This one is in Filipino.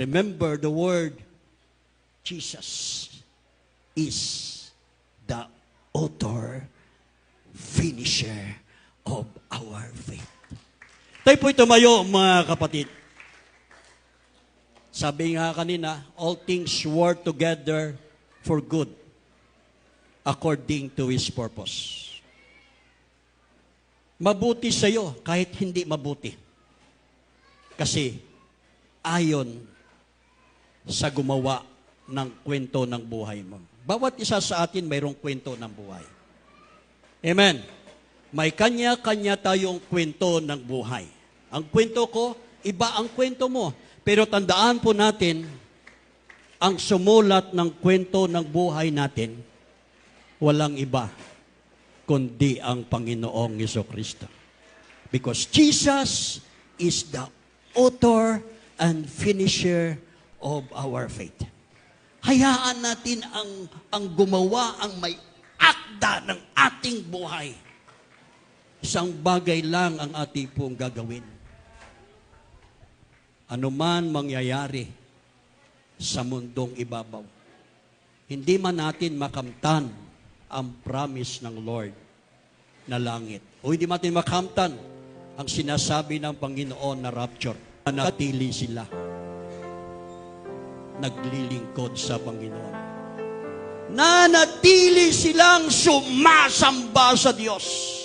Remember the word, Jesus is the author, finisher of our faith. Tayo po'y tumayo, mga kapatid. Sabi nga kanina, all things work together for good according to His purpose. Mabuti sa iyo kahit hindi mabuti. Kasi ayon sa gumawa ng kwento ng buhay mo. Bawat isa sa atin mayroong kwento ng buhay. Amen. May kanya-kanya tayong kwento ng buhay. Ang kwento ko, iba ang kwento mo. Pero tandaan po natin, ang sumulat ng kwento ng buhay natin, walang iba, kundi ang Panginoong Jesucristo. Because Jesus is the author and finisher of our faith. Hayaan natin ang gumawa, ang may akda ng ating buhay. Isang bagay lang ang ating pong gagawin. Ano man mangyayari sa mundong ibabaw, hindi man natin makamtan ang promise ng Lord na langit. O hindi natin makamtan ang sinasabi ng Panginoon na rapture. Nanatili sila. Naglilingkod sa Panginoon. Nanatili silang sumasamba sa Diyos.